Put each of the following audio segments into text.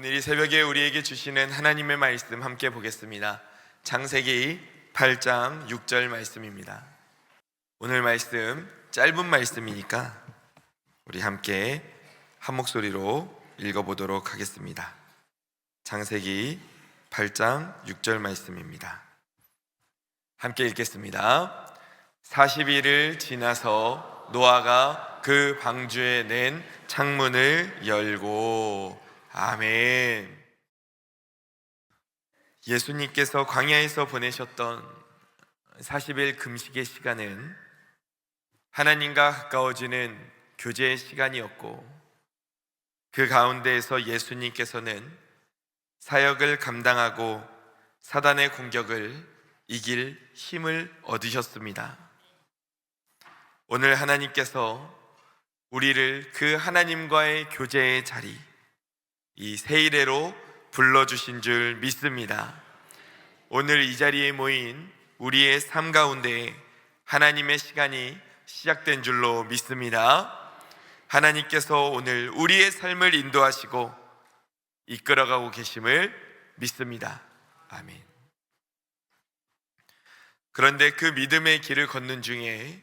오늘 이 새벽에 우리에게 주시는 하나님의 말씀 함께 보겠습니다. 창세기 8장 6절 말씀입니다. 오늘 말씀 짧은 말씀이니까 우리 함께 한 목소리로 읽어보도록 하겠습니다. 창세기 8장 6절 말씀입니다. 함께 읽겠습니다. 40일을 지나서 노아가 그 방주에 낸 창문을 열고, 아멘. 예수님께서 광야에서 보내셨던 40일 금식의 시간은 하나님과 가까워지는 교제의 시간이었고, 그 가운데에서 예수님께서는 사역을 감당하고 사단의 공격을 이길 힘을 얻으셨습니다. 오늘 하나님께서 우리를 그 하나님과의 교제의 자리, 이 세일회로 불러주신 줄 믿습니다. 오늘 이 자리에 모인 우리의 삶 가운데 하나님의 시간이 시작된 줄로 믿습니다. 하나님께서 오늘 우리의 삶을 인도하시고 이끌어가고 계심을 믿습니다. 아멘. 그런데 그 믿음의 길을 걷는 중에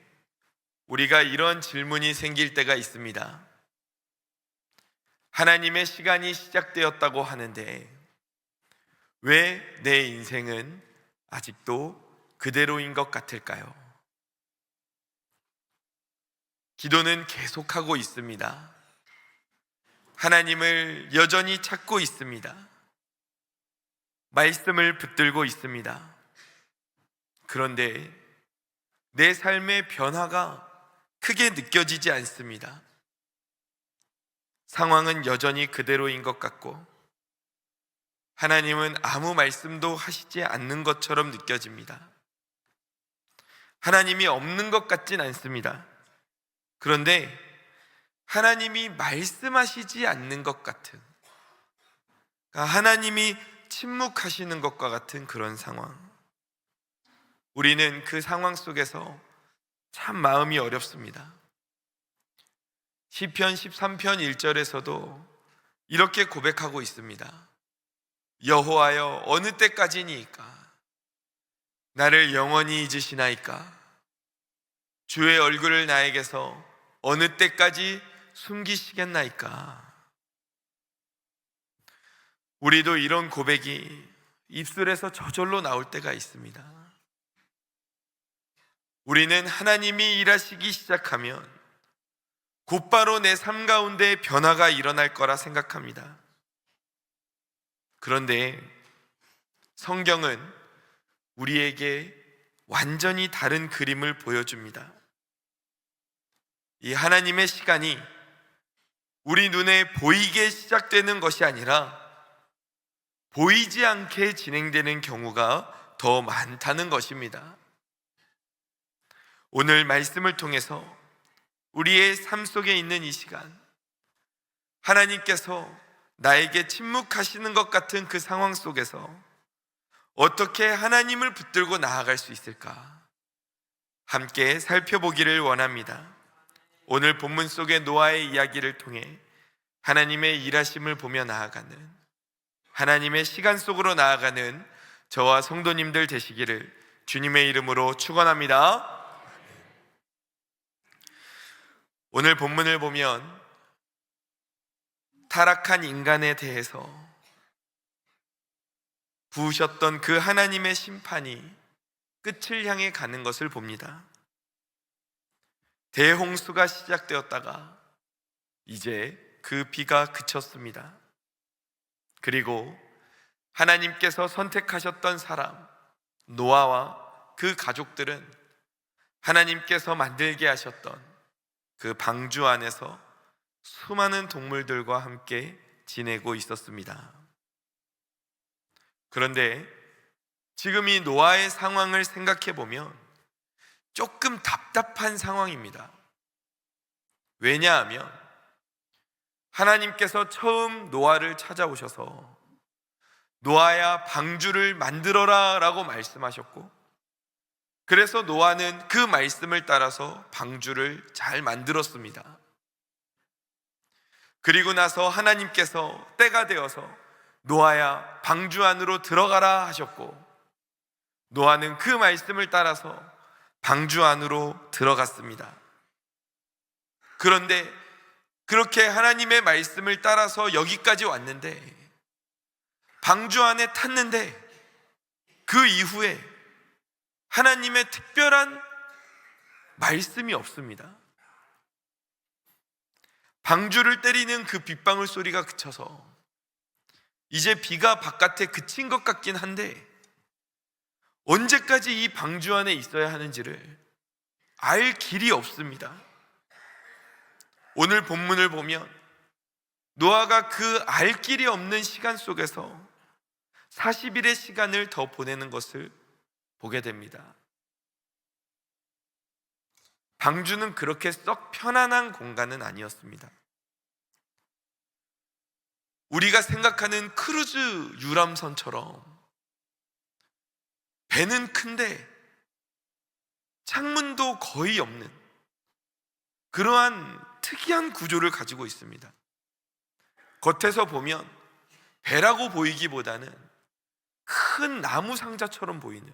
우리가 이런 질문이 생길 때가 있습니다. 하나님의 시간이 시작되었다고 하는데 왜 내 인생은 아직도 그대로인 것 같을까요? 기도는 계속하고 있습니다. 하나님을 여전히 찾고 있습니다. 말씀을 붙들고 있습니다. 그런데 내 삶의 변화가 크게 느껴지지 않습니다. 상황은 여전히 그대로인 것 같고 하나님은 아무 말씀도 하시지 않는 것처럼 느껴집니다. 하나님이 없는 것 같진 않습니다. 그런데 하나님이 말씀하시지 않는 것 같은, 하나님이 침묵하시는 것과 같은 그런 상황. 우리는 그 상황 속에서 참 마음이 어렵습니다. 시편 13편 1절에서도 이렇게 고백하고 있습니다. 여호와여, 어느 때까지니까 나를 영원히 잊으시나이까? 주의 얼굴을 나에게서 어느 때까지 숨기시겠나이까? 우리도 이런 고백이 입술에서 저절로 나올 때가 있습니다. 우리는 하나님이 일하시기 시작하면 곧바로 내 삶 가운데 변화가 일어날 거라 생각합니다. 그런데 성경은 우리에게 완전히 다른 그림을 보여줍니다. 이 하나님의 시간이 우리 눈에 보이게 시작되는 것이 아니라 보이지 않게 진행되는 경우가 더 많다는 것입니다. 오늘 말씀을 통해서 우리의 삶 속에 있는 이 시간, 하나님께서 나에게 침묵하시는 것 같은 그 상황 속에서 어떻게 하나님을 붙들고 나아갈 수 있을까? 함께 살펴보기를 원합니다. 오늘 본문 속의 노아의 이야기를 통해 하나님의 일하심을 보며 나아가는, 하나님의 시간 속으로 나아가는 저와 성도님들 되시기를 주님의 이름으로 축원합니다. 오늘 본문을 보면 타락한 인간에 대해서 부으셨던 그 하나님의 심판이 끝을 향해 가는 것을 봅니다. 대홍수가 시작되었다가 이제 그 비가 그쳤습니다. 그리고 하나님께서 선택하셨던 사람 노아와 그 가족들은 하나님께서 만들게 하셨던 그 방주 안에서 수많은 동물들과 함께 지내고 있었습니다. 그런데 지금 이 노아의 상황을 생각해 보면 조금 답답한 상황입니다. 왜냐하면 하나님께서 처음 노아를 찾아오셔서 노아야 방주를 만들어라 라고 말씀하셨고, 그래서 노아는 그 말씀을 따라서 방주를 잘 만들었습니다. 그리고 나서 하나님께서 때가 되어서 노아야 방주 안으로 들어가라 하셨고, 노아는 그 말씀을 따라서 방주 안으로 들어갔습니다. 그런데 그렇게 하나님의 말씀을 따라서 여기까지 왔는데, 방주 안에 탔는데 그 이후에 하나님의 특별한 말씀이 없습니다. 방주를 때리는 그 빗방울 소리가 그쳐서 이제 비가 바깥에 그친 것 같긴 한데, 언제까지 이 방주 안에 있어야 하는지를 알 길이 없습니다. 오늘 본문을 보면 노아가 그 알 길이 없는 시간 속에서 40일의 시간을 더 보내는 것을 보게 됩니다. 방주는 그렇게 썩 편안한 공간은 아니었습니다. 우리가 생각하는 크루즈 유람선처럼 배는 큰데 창문도 거의 없는 그러한 특이한 구조를 가지고 있습니다. 겉에서 보면 배라고 보이기보다는 큰 나무 상자처럼 보이는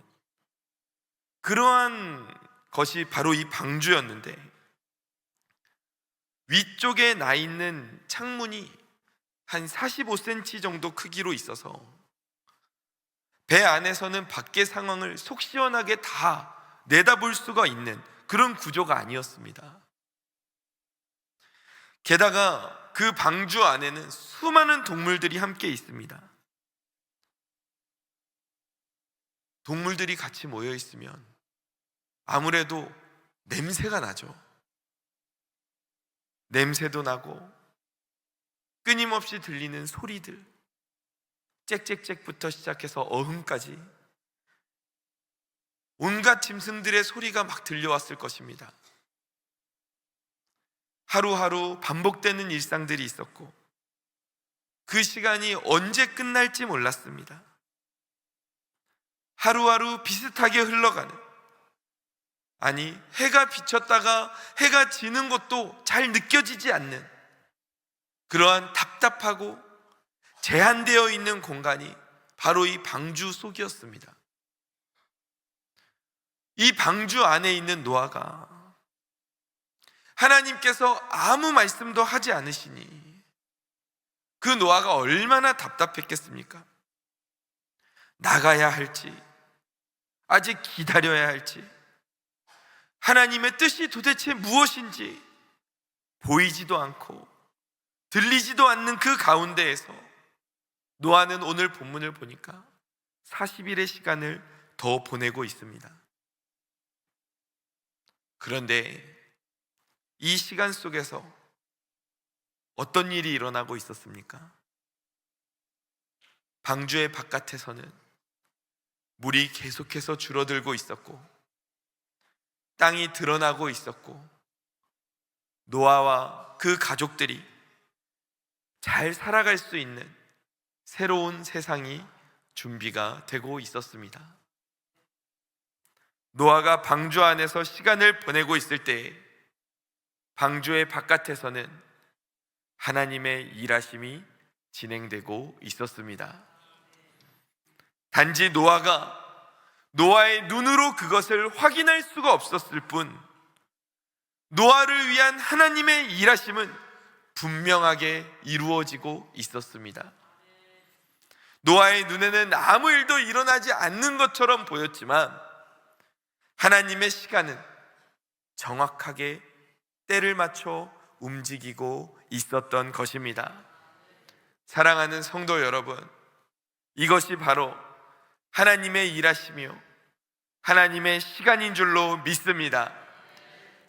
그러한 것이 바로 이 방주였는데, 위쪽에 나 있는 창문이 한 45cm 정도 크기로 있어서 배 안에서는 밖의 상황을 속 시원하게 다 내다볼 수가 있는 그런 구조가 아니었습니다. 게다가 그 방주 안에는 수많은 동물들이 함께 있습니다. 동물들이 같이 모여 있으면 아무래도 냄새가 나죠. 냄새도 나고 끊임없이 들리는 소리들, 짹짹짹부터 시작해서 어흥까지 온갖 짐승들의 소리가 막 들려왔을 것입니다. 하루하루 반복되는 일상들이 있었고, 그 시간이 언제 끝날지 몰랐습니다. 하루하루 비슷하게 흘러가는, 아니 해가 비쳤다가 해가 지는 것도 잘 느껴지지 않는 그러한 답답하고 제한되어 있는 공간이 바로 이 방주 속이었습니다. 이 방주 안에 있는 노아가 하나님께서 아무 말씀도 하지 않으시니 그 노아가 얼마나 답답했겠습니까? 나가야 할지, 아직 기다려야 할지, 하나님의 뜻이 도대체 무엇인지 보이지도 않고 들리지도 않는 그 가운데에서 노아는 오늘 본문을 보니까 40일의 시간을 더 보내고 있습니다. 그런데 이 시간 속에서 어떤 일이 일어나고 있었습니까? 방주의 바깥에서는 물이 계속해서 줄어들고 있었고, 땅이 드러나고 있었고, 노아와 그 가족들이 잘 살아갈 수 있는 새로운 세상이 준비가 되고 있었습니다. 노아가 방주 안에서 시간을 보내고 있을 때 방주의 바깥에서는 하나님의 일하심이 진행되고 있었습니다. 단지 노아가 노아의 눈으로 그것을 확인할 수가 없었을 뿐, 노아를 위한 하나님의 일하심은 분명하게 이루어지고 있었습니다. 노아의 눈에는 아무 일도 일어나지 않는 것처럼 보였지만 하나님의 시간은 정확하게 때를 맞춰 움직이고 있었던 것입니다. 사랑하는 성도 여러분, 이것이 바로 하나님의 일하시며 하나님의 시간인 줄로 믿습니다.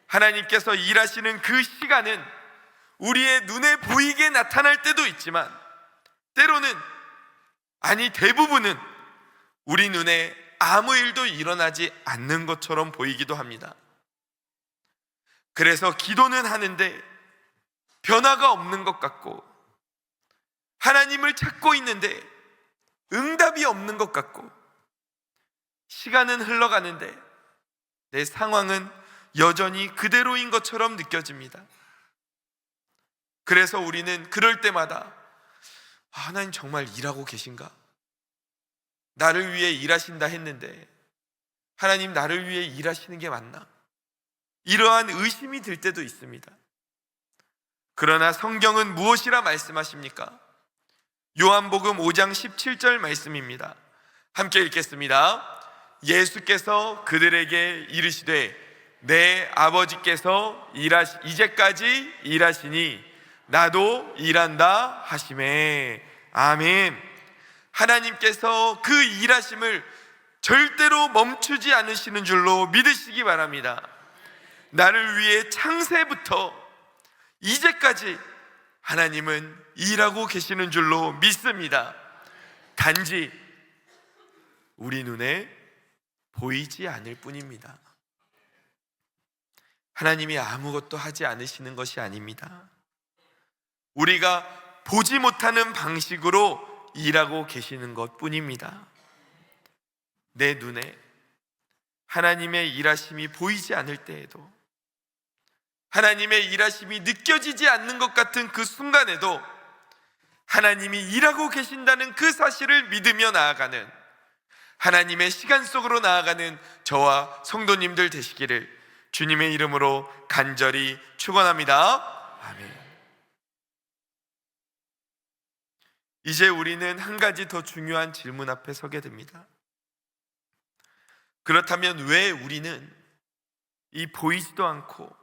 하나님께서 일하시는 그 시간은 우리의 눈에 보이게 나타날 때도 있지만, 때로는, 아니 대부분은 우리 눈에 아무 일도 일어나지 않는 것처럼 보이기도 합니다. 그래서 기도는 하는데 변화가 없는 것 같고, 하나님을 찾고 있는데 응답이 없는 것 같고, 시간은 흘러가는데 내 상황은 여전히 그대로인 것처럼 느껴집니다. 그래서 우리는 그럴 때마다 하나님 정말 일하고 계신가? 나를 위해 일하신다 했는데 하나님 나를 위해 일하시는 게 맞나? 이러한 의심이 들 때도 있습니다. 그러나 성경은 무엇이라 말씀하십니까? 요한복음 5장 17절 말씀입니다. 함께 읽겠습니다. 예수께서 그들에게 이르시되 내 아버지께서 이제까지 일하시니 나도 일한다 하시매. 아멘. 하나님께서 그 일하심을 절대로 멈추지 않으시는 줄로 믿으시기 바랍니다. 나를 위해 창세부터 이제까지 하나님은 일하고 계시는 줄로 믿습니다. 단지 우리 눈에 보이지 않을 뿐입니다. 하나님이 아무것도 하지 않으시는 것이 아닙니다. 우리가 보지 못하는 방식으로 일하고 계시는 것 뿐입니다. 내 눈에 하나님의 일하심이 보이지 않을 때에도, 하나님의 일하심이 느껴지지 않는 것 같은 그 순간에도 하나님이 일하고 계신다는 그 사실을 믿으며 나아가는, 하나님의 시간 속으로 나아가는 저와 성도님들 되시기를 주님의 이름으로 간절히 축원합니다. 아멘. 이제 우리는 한 가지 더 중요한 질문 앞에 서게 됩니다. 그렇다면 왜 우리는 이 보이지도 않고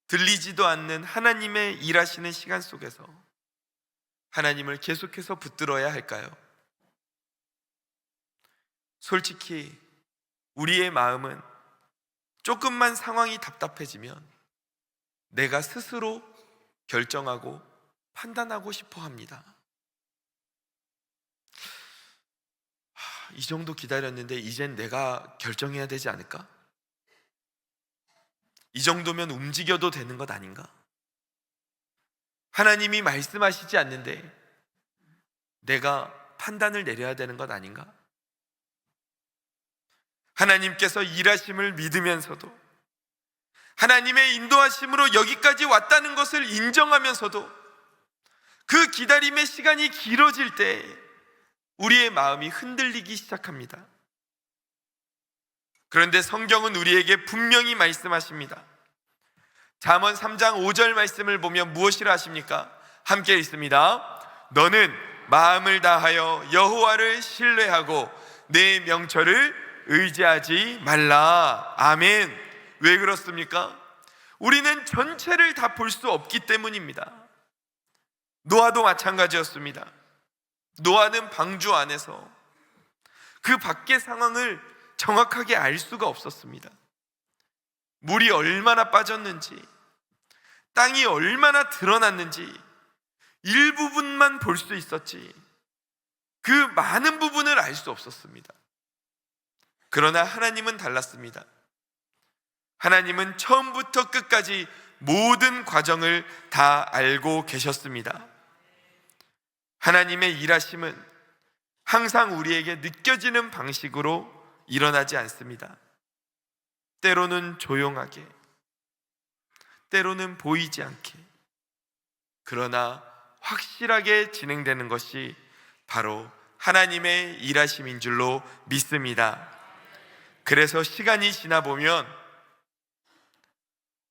들리지도 않는 하나님의 일하시는 시간 속에서 하나님을 계속해서 붙들어야 할까요? 솔직히 우리의 마음은 조금만 상황이 답답해지면 내가 스스로 결정하고 판단하고 싶어 합니다. 이 정도 기다렸는데 이젠 내가 결정해야 되지 않을까? 이 정도면 움직여도 되는 것 아닌가? 하나님이 말씀하시지 않는데 내가 판단을 내려야 되는 것 아닌가? 하나님께서 일하심을 믿으면서도, 하나님의 인도하심으로 여기까지 왔다는 것을 인정하면서도 그 기다림의 시간이 길어질 때 우리의 마음이 흔들리기 시작합니다. 그런데 성경은 우리에게 분명히 말씀하십니다. 잠언 3장 5절 말씀을 보면 무엇이라 하십니까? 함께 읽습니다. 너는 마음을 다하여 여호와를 신뢰하고 내 명철을 의지하지 말라. 아멘. 왜 그렇습니까? 우리는 전체를 다 볼 수 없기 때문입니다. 노아도 마찬가지였습니다. 노아는 방주 안에서 그 밖의 상황을 정확하게 알 수가 없었습니다. 물이 얼마나 빠졌는지, 땅이 얼마나 드러났는지 일부분만 볼 수 있었지 그 많은 부분을 알 수 없었습니다. 그러나 하나님은 달랐습니다. 하나님은 처음부터 끝까지 모든 과정을 다 알고 계셨습니다. 하나님의 일하심은 항상 우리에게 느껴지는 방식으로 일어나지 않습니다. 때로는 조용하게, 때로는 보이지 않게, 그러나 확실하게 진행되는 것이 바로 하나님의 일하심인 줄로 믿습니다. 그래서 시간이 지나 보면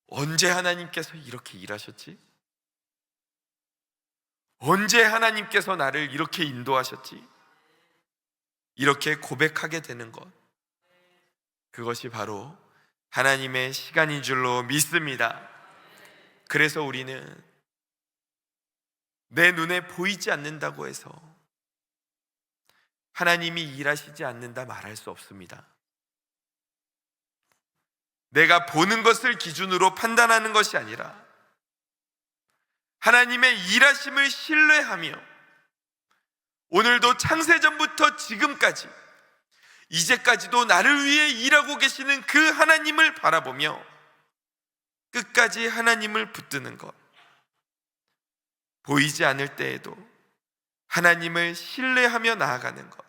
언제 하나님께서 이렇게 일하셨지? 언제 하나님께서 나를 이렇게 인도하셨지? 이렇게 고백하게 되는 것, 그것이 바로 하나님의 시간인 줄로 믿습니다. 그래서 우리는 내 눈에 보이지 않는다고 해서 하나님이 일하시지 않는다 말할 수 없습니다. 내가 보는 것을 기준으로 판단하는 것이 아니라 하나님의 일하심을 신뢰하며 오늘도 창세전부터 지금까지 이제까지도 나를 위해 일하고 계시는 그 하나님을 바라보며 끝까지 하나님을 붙드는 것, 보이지 않을 때에도 하나님을 신뢰하며 나아가는 것,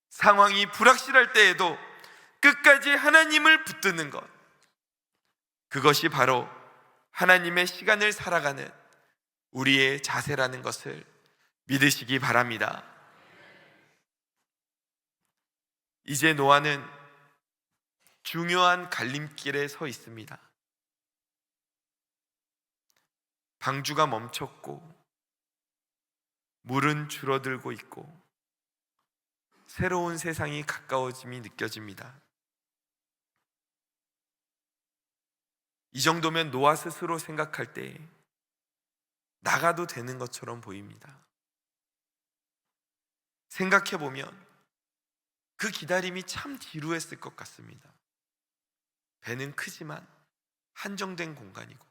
상황이 불확실할 때에도 끝까지 하나님을 붙드는 것, 그것이 바로 하나님의 시간을 살아가는 우리의 자세라는 것을 믿으시기 바랍니다. 이제 노아는 중요한 갈림길에 서 있습니다. 방주가 멈췄고 물은 줄어들고 있고 새로운 세상이 가까워짐이 느껴집니다. 이 정도면 노아 스스로 생각할 때 나가도 되는 것처럼 보입니다. 생각해보면 그 기다림이 참 지루했을 것 같습니다. 배는 크지만 한정된 공간이고,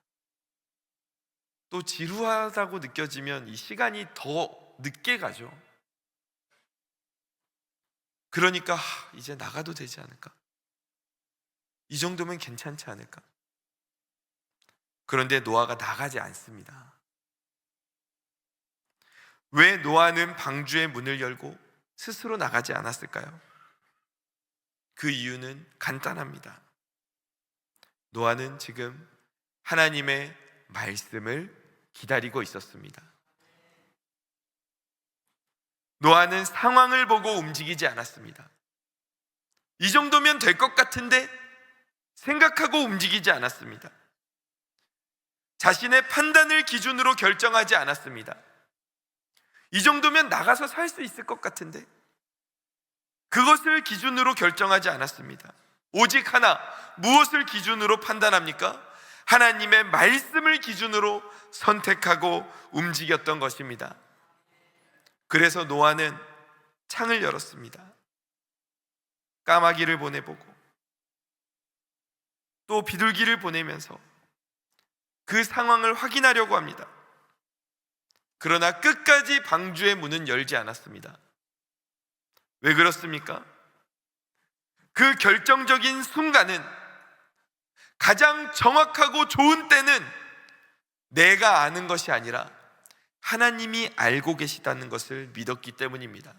또 지루하다고 느껴지면 이 시간이 더 늦게 가죠. 그러니까 이제 나가도 되지 않을까? 이 정도면 괜찮지 않을까? 그런데 노아가 나가지 않습니다. 왜 노아는 방주의 문을 열고 스스로 나가지 않았을까요? 그 이유는 간단합니다. 노아는 지금 하나님의 말씀을 기다리고 있었습니다. 노아는 상황을 보고 움직이지 않았습니다. 이 정도면 될 것 같은데 생각하고 움직이지 않았습니다. 자신의 판단을 기준으로 결정하지 않았습니다. 이 정도면 나가서 살 수 있을 것 같은데 그것을 기준으로 결정하지 않았습니다. 오직 하나, 무엇을 기준으로 판단합니까? 하나님의 말씀을 기준으로 선택하고 움직였던 것입니다. 그래서 노아는 창을 열었습니다. 까마귀를 보내보고 또 비둘기를 보내면서 그 상황을 확인하려고 합니다. 그러나 끝까지 방주의 문은 열지 않았습니다. 왜 그렇습니까? 그 결정적인 순간은, 가장 정확하고 좋은 때는 내가 아는 것이 아니라 하나님이 알고 계시다는 것을 믿었기 때문입니다.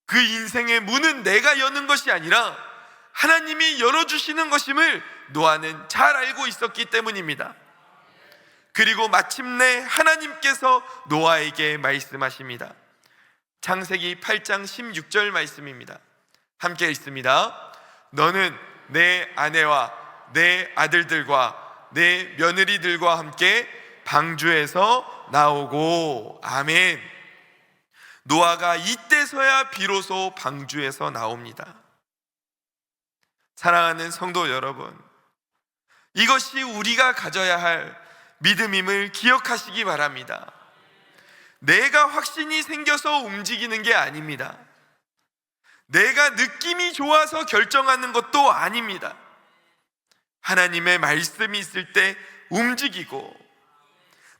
그 인생의 문은 내가 여는 것이 아니라 하나님이 열어주시는 것임을 노아는 잘 알고 있었기 때문입니다. 그리고 마침내 하나님께서 노아에게 말씀하십니다. 창세기 8장 16절 말씀입니다. 함께 읽습니다. 너는 내 아내와 내 아들들과 내 며느리들과 함께 방주에서 나오고. 아멘. 노아가 이때서야 비로소 방주에서 나옵니다. 사랑하는 성도 여러분, 이것이 우리가 가져야 할 믿음임을 기억하시기 바랍니다. 내가 확신이 생겨서 움직이는 게 아닙니다. 내가 느낌이 좋아서 결정하는 것도 아닙니다. 하나님의 말씀이 있을 때 움직이고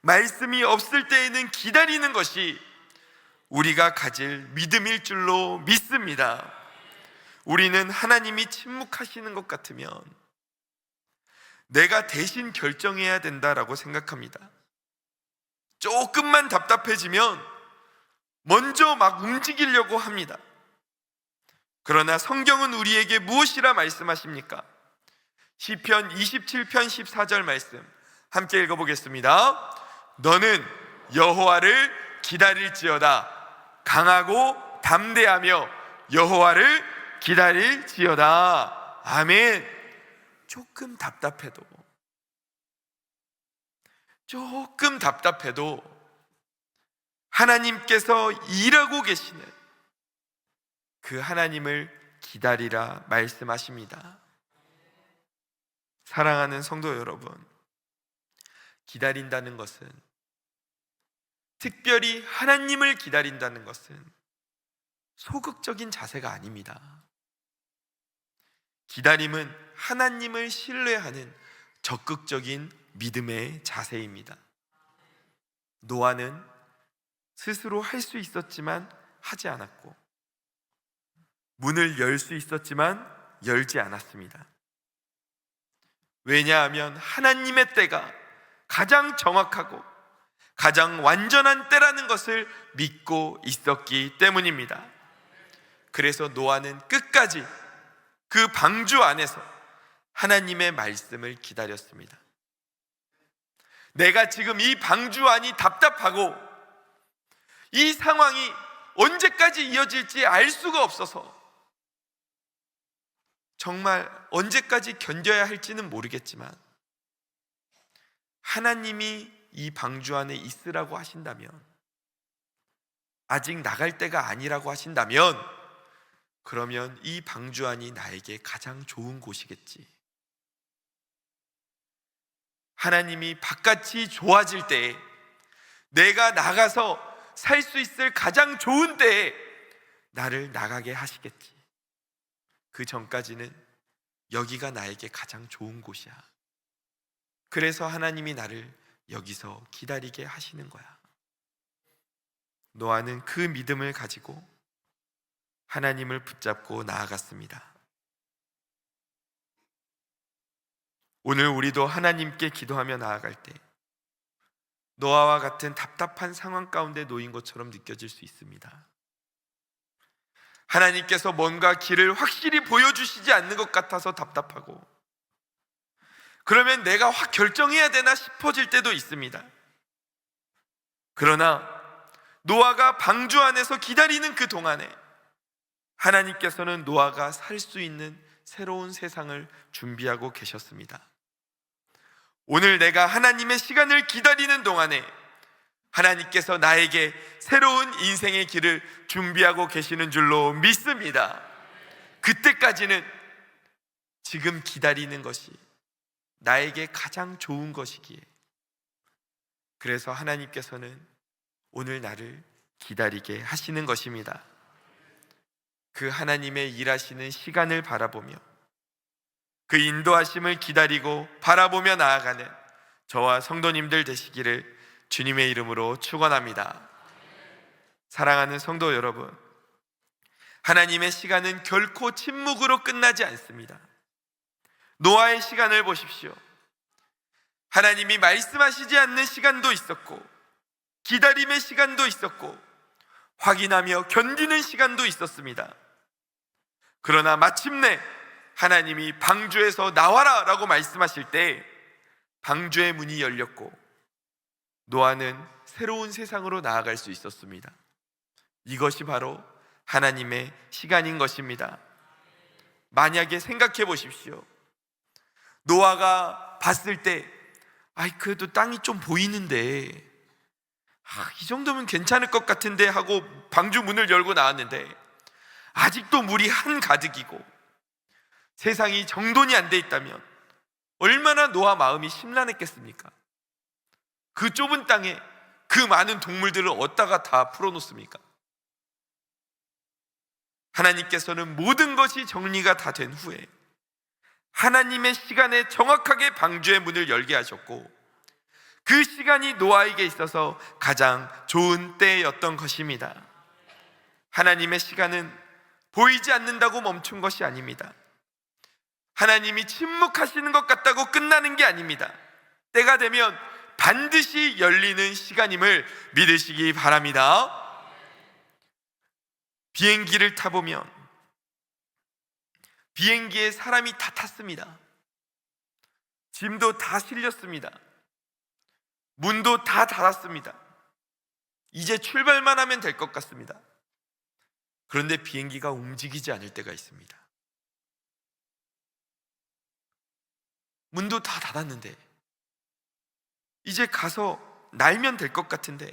말씀이 없을 때에는 기다리는 것이 우리가 가질 믿음일 줄로 믿습니다. 우리는 하나님이 침묵하시는 것 같으면 내가 대신 결정해야 된다라고 생각합니다. 조금만 답답해지면 먼저 막 움직이려고 합니다. 그러나 성경은 우리에게 무엇이라 말씀하십니까? 시편 27편 14절 말씀 함께 읽어보겠습니다. 너는 여호와를 기다릴지어다. 강하고 담대하며 여호와를 기다릴지어다. 아멘. 조금 답답해도 하나님께서 일하고 계시는 그 하나님을 기다리라 말씀하십니다. 사랑하는 성도 여러분, 기다린다는 것은, 특별히 하나님을 기다린다는 것은 소극적인 자세가 아닙니다. 기다림은 하나님을 신뢰하는 적극적인 믿음의 자세입니다. 노아는 스스로 할 수 있었지만 하지 않았고, 문을 열 수 있었지만 열지 않았습니다. 왜냐하면 하나님의 때가 가장 정확하고 가장 완전한 때라는 것을 믿고 있었기 때문입니다. 그래서 노아는 끝까지 그 방주 안에서 하나님의 말씀을 기다렸습니다. 내가 지금 이 방주 안이 답답하고 이 상황이 언제까지 이어질지 알 수가 없어서 정말 언제까지 견뎌야 할지는 모르겠지만 하나님이 이 방주 안에 있으라고 하신다면, 아직 나갈 때가 아니라고 하신다면, 그러면 이 방주 안이 나에게 가장 좋은 곳이겠지. 하나님이 바깥이 좋아질 때에, 내가 나가서 살 수 있을 가장 좋은 때에 나를 나가게 하시겠지. 그 전까지는 여기가 나에게 가장 좋은 곳이야. 그래서 하나님이 나를 여기서 기다리게 하시는 거야. 노아는 그 믿음을 가지고 하나님을 붙잡고 나아갔습니다. 오늘 우리도 하나님께 기도하며 나아갈 때 노아와 같은 답답한 상황 가운데 놓인 것처럼 느껴질 수 있습니다. 하나님께서 뭔가 길을 확실히 보여주시지 않는 것 같아서 답답하고, 그러면 내가 확 결정해야 되나 싶어질 때도 있습니다. 그러나 노아가 방주 안에서 기다리는 그 동안에 하나님께서는 노아가 살 수 있는 새로운 세상을 준비하고 계셨습니다. 오늘 내가 하나님의 시간을 기다리는 동안에 하나님께서 나에게 새로운 인생의 길을 준비하고 계시는 줄로 믿습니다. 그때까지는 지금 기다리는 것이 나에게 가장 좋은 것이기에, 그래서 하나님께서는 오늘 나를 기다리게 하시는 것입니다. 그 하나님의 일하시는 시간을 바라보며 그 인도하심을 기다리고 바라보며 나아가는 저와 성도님들 되시기를 주님의 이름으로 축원합니다. 사랑하는 성도 여러분, 하나님의 시간은 결코 침묵으로 끝나지 않습니다. 노아의 시간을 보십시오. 하나님이 말씀하시지 않는 시간도 있었고, 기다림의 시간도 있었고, 확인하며 견디는 시간도 있었습니다. 그러나 마침내 하나님이 방주에서 나와라 라고 말씀하실 때 방주의 문이 열렸고 노아는 새로운 세상으로 나아갈 수 있었습니다. 이것이 바로 하나님의 시간인 것입니다. 만약에 생각해 보십시오. 노아가 봤을 때 그래도 땅이 좀 보이는데 이 정도면 괜찮을 것 같은데 하고 방주 문을 열고 나왔는데 아직도 물이 한가득이고 세상이 정돈이 안 돼 있다면 얼마나 노아 마음이 심란했겠습니까? 그 좁은 땅에 그 많은 동물들을 어디다가 다 풀어놓습니까? 하나님께서는 모든 것이 정리가 다 된 후에 하나님의 시간에 정확하게 방주의 문을 열게 하셨고, 그 시간이 노아에게 있어서 가장 좋은 때였던 것입니다. 하나님의 시간은 보이지 않는다고 멈춘 것이 아닙니다. 하나님이 침묵하시는 것 같다고 끝나는 게 아닙니다. 때가 되면 반드시 열리는 시간임을 믿으시기 바랍니다. 비행기를 타보면 비행기에 사람이 다 탔습니다. 짐도 다 실렸습니다. 문도 다 닫았습니다. 이제 출발만 하면 될 것 같습니다. 그런데 비행기가 움직이지 않을 때가 있습니다. 문도 다 닫았는데 이제 가서 날면 될 것 같은데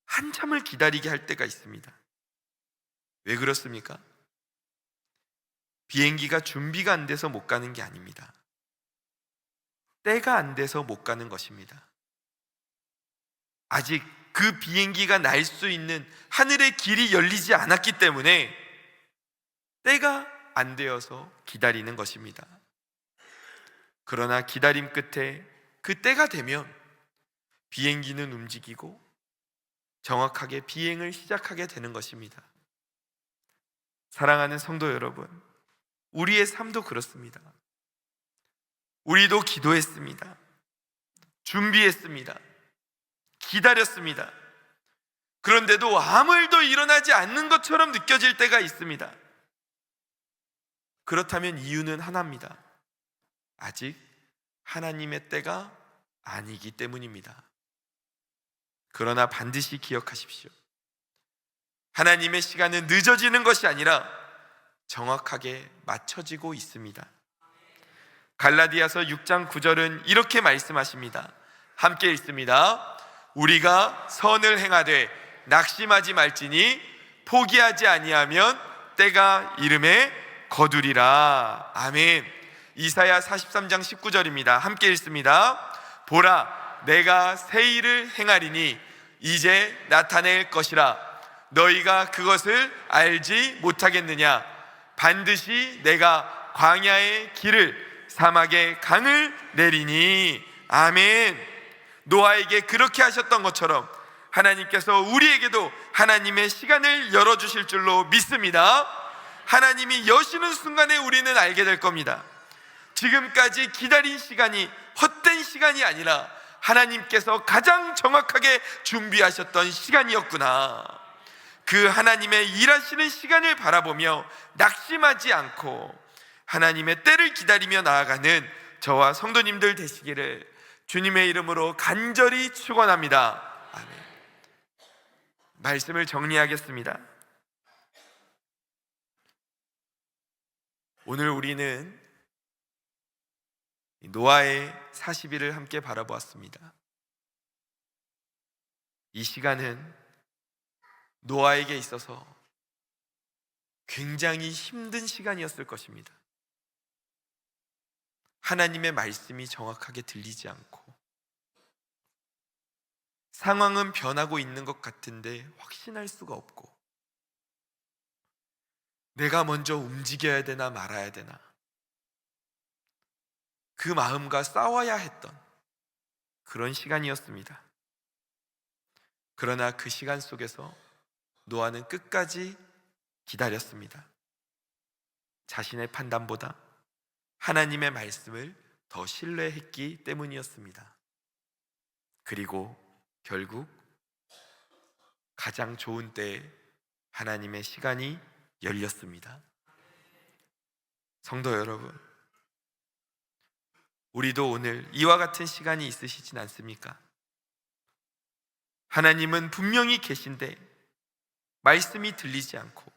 한참을 기다리게 할 때가 있습니다. 왜 그렇습니까? 비행기가 준비가 안 돼서 못 가는 게 아닙니다. 때가 안 돼서 못 가는 것입니다. 아직 그 비행기가 날 수 있는 하늘의 길이 열리지 않았기 때문에 때가 안 되어서 기다리는 것입니다. 그러나 기다림 끝에 그 때가 되면 비행기는 움직이고 정확하게 비행을 시작하게 되는 것입니다. 사랑하는 성도 여러분, 우리의 삶도 그렇습니다. 우리도 기도했습니다. 준비했습니다. 기다렸습니다. 그런데도 아무 일도 일어나지 않는 것처럼 느껴질 때가 있습니다. 그렇다면 이유는 하나입니다. 아직 하나님의 때가 아니기 때문입니다. 그러나 반드시 기억하십시오. 하나님의 시간은 늦어지는 것이 아니라 정확하게 맞춰지고 있습니다. 갈라디아서 6장 9절은 이렇게 말씀하십니다. 함께 읽습니다. 우리가 선을 행하되 낙심하지 말지니 포기하지 아니하면 때가 이름에 거두리라. 아멘. 이사야 43장 19절입니다. 함께 읽습니다. 보라, 내가 새 일을 행하리니 이제 나타낼 것이라. 너희가 그것을 알지 못하겠느냐? 반드시 내가 광야의 길을 사막의 강을 내리니. 아멘. 노아에게 그렇게 하셨던 것처럼 하나님께서 우리에게도 하나님의 시간을 열어주실 줄로 믿습니다. 하나님이 여시는 순간에 우리는 알게 될 겁니다. 지금까지 기다린 시간이 헛된 시간이 아니라 하나님께서 가장 정확하게 준비하셨던 시간이었구나. 그 하나님의 일하시는 시간을 바라보며 낙심하지 않고 하나님의 때를 기다리며 나아가는 저와 성도님들 되시기를 주님의 이름으로 간절히 축원합니다. 아멘. 말씀을 정리하겠습니다. 오늘 우리는 노아의 40일을 함께 바라보았습니다. 이 시간은 노아에게 있어서 굉장히 힘든 시간이었을 것입니다. 하나님의 말씀이 정확하게 들리지 않고 상황은 변하고 있는 것 같은데 확신할 수가 없고 내가 먼저 움직여야 되나 말아야 되나 그 마음과 싸워야 했던 그런 시간이었습니다. 그러나 그 시간 속에서 노아는 끝까지 기다렸습니다. 자신의 판단보다 하나님의 말씀을 더 신뢰했기 때문이었습니다. 그리고 결국 가장 좋은 때에 하나님의 시간이 열렸습니다. 성도 여러분, 우리도 오늘 이와 같은 시간이 있으시진 않습니까? 하나님은 분명히 계신데 말씀이 들리지 않고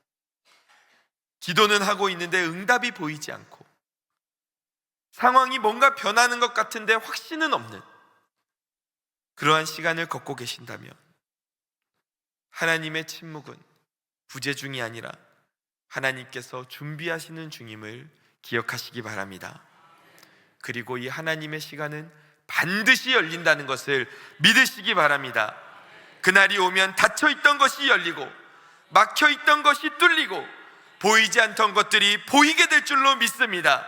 기도는 하고 있는데 응답이 보이지 않고 상황이 뭔가 변하는 것 같은데 확신은 없는 그러한 시간을 겪고 계신다면 하나님의 침묵은 부재중이 아니라 하나님께서 준비하시는 중임을 기억하시기 바랍니다. 그리고 이 하나님의 시간은 반드시 열린다는 것을 믿으시기 바랍니다. 그날이 오면 닫혀있던 것이 열리고 막혀있던 것이 뚫리고 보이지 않던 것들이 보이게 될 줄로 믿습니다.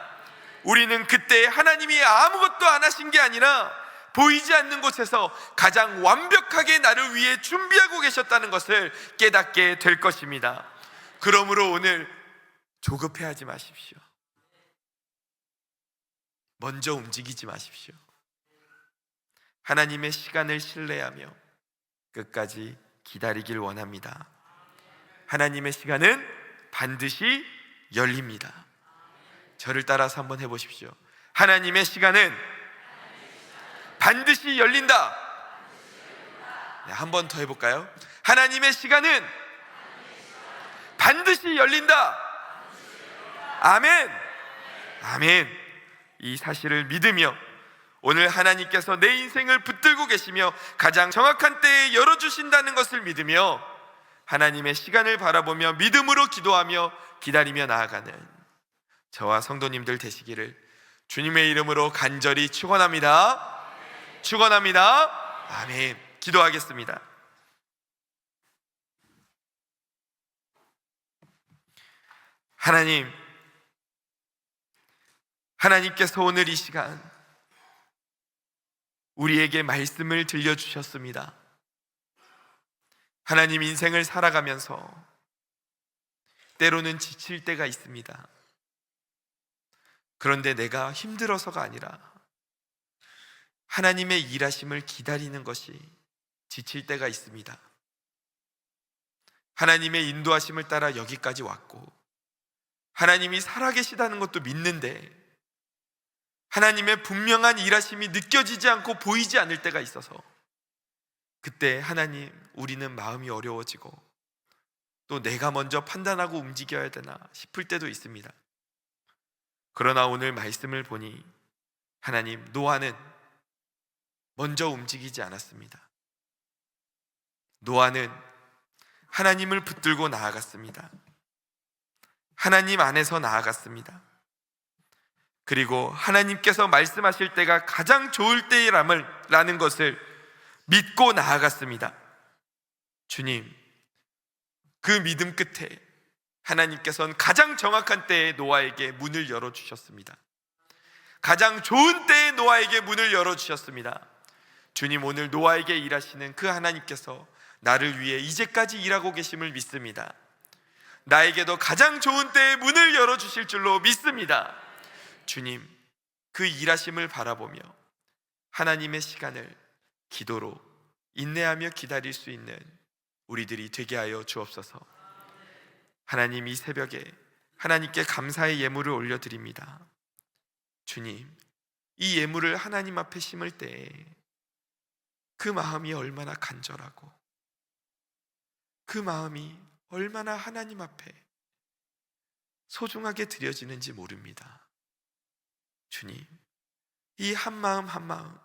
우리는 그때 하나님이 아무것도 안 하신 게 아니라 보이지 않는 곳에서 가장 완벽하게 나를 위해 준비하고 계셨다는 것을 깨닫게 될 것입니다. 그러므로 오늘 조급해하지 마십시오. 먼저 움직이지 마십시오. 하나님의 시간을 신뢰하며 끝까지 기다리길 원합니다. 하나님의 시간은 반드시 열립니다. 저를 따라서 한번 해보십시오. 하나님의 시간은 반드시 열린다. 네, 한 번 더 해볼까요? 하나님의 시간은 반드시 열린다. 아멘. 아멘. 이 사실을 믿으며 오늘 하나님께서 내 인생을 붙들고 계시며 가장 정확한 때에 열어주신다는 것을 믿으며 하나님의 시간을 바라보며 믿음으로 기도하며 기다리며 나아가는 저와 성도님들 되시기를 주님의 이름으로 간절히 축원합니다. 축원합니다. 아멘. 기도하겠습니다. 하나님께서 오늘 이 시간 우리에게 말씀을 들려주셨습니다. 하나님, 인생을 살아가면서 때로는 지칠 때가 있습니다. 그런데 내가 힘들어서가 아니라 하나님의 일하심을 기다리는 것이 지칠 때가 있습니다. 하나님의 인도하심을 따라 여기까지 왔고 하나님이 살아계시다는 것도 믿는데 하나님의 분명한 일하심이 느껴지지 않고 보이지 않을 때가 있어서 그때 하나님, 우리는 마음이 어려워지고 또 내가 먼저 판단하고 움직여야 되나 싶을 때도 있습니다. 그러나 오늘 말씀을 보니 하나님, 노아는 먼저 움직이지 않았습니다. 노아는 하나님을 붙들고 나아갔습니다. 하나님 안에서 나아갔습니다. 그리고 하나님께서 말씀하실 때가 가장 좋을 때라는 것을 믿고 나아갔습니다. 주님, 그 믿음 끝에 하나님께서는 가장 정확한 때에 노아에게 문을 열어주셨습니다. 가장 좋은 때에 노아에게 문을 열어주셨습니다. 주님, 오늘 노아에게 일하시는 그 하나님께서 나를 위해 이제까지 일하고 계심을 믿습니다. 나에게도 가장 좋은 때에 문을 열어주실 줄로 믿습니다. 주님, 그 일하심을 바라보며 하나님의 시간을 기도로 인내하며 기다릴 수 있는 우리들이 되게 하여 주옵소서. 하나님, 이 새벽에 하나님께 감사의 예물을 올려드립니다. 주님, 이 예물을 하나님 앞에 심을 때에 그 마음이 얼마나 간절하고 그 마음이 얼마나 하나님 앞에 소중하게 드려지는지 모릅니다. 주님, 이 한 마음 한 마음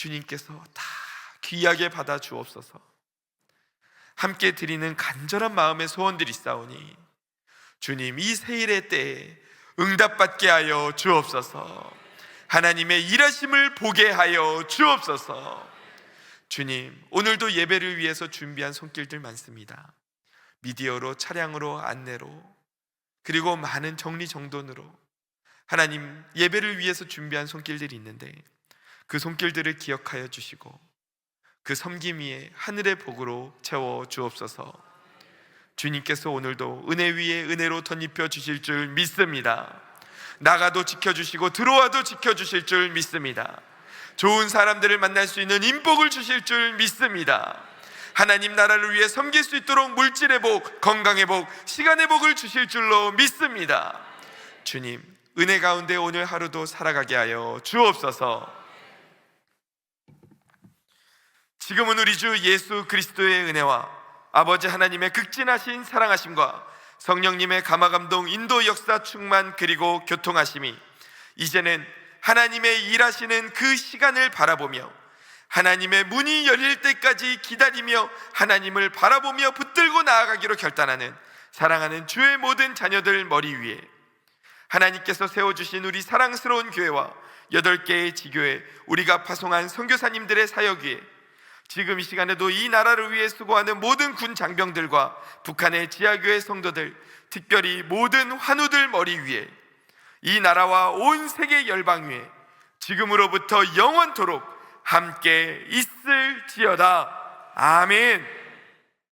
주님께서 다 귀하게 받아 주옵소서. 함께 드리는 간절한 마음의 소원들이 있사오니 주님, 이 세일의 때에 응답받게 하여 주옵소서. 하나님의 일하심을 보게 하여 주옵소서. 주님, 오늘도 예배를 위해서 준비한 손길들 많습니다. 미디어로, 차량으로, 안내로, 그리고 많은 정리정돈으로 하나님, 예배를 위해서 준비한 손길들이 있는데 그 손길들을 기억하여 주시고 그 섬김 위에 하늘의 복으로 채워 주옵소서. 주님께서 오늘도 은혜 위에 은혜로 덧입혀 주실 줄 믿습니다. 나가도 지켜주시고 들어와도 지켜주실 줄 믿습니다. 좋은 사람들을 만날 수 있는 인복을 주실 줄 믿습니다. 하나님 나라를 위해 섬길 수 있도록 물질의 복, 건강의 복, 시간의 복을 주실 줄로 믿습니다. 주님, 은혜 가운데 오늘 하루도 살아가게 하여 주옵소서. 지금은 우리 주 예수 그리스도의 은혜와 아버지 하나님의 극진하신 사랑하심과 성령님의 감화감동, 인도, 역사, 충만, 그리고 교통하심이 이제는 하나님의 일하시는 그 시간을 바라보며 하나님의 문이 열릴 때까지 기다리며 하나님을 바라보며 붙들고 나아가기로 결단하는 사랑하는 주의 모든 자녀들 머리 위에 하나님께서 세워주신 우리 사랑스러운 교회와 8개의 지교회, 우리가 파송한 선교사님들의 사역 위에 지금 이 시간에도 이 나라를 위해 수고하는 모든 군 장병들과 북한의 지하교회 성도들, 특별히 모든 환우들 머리 위에 이 나라와 온 세계 열방 위에 지금으로부터 영원토록 함께 있을지어다. 아멘.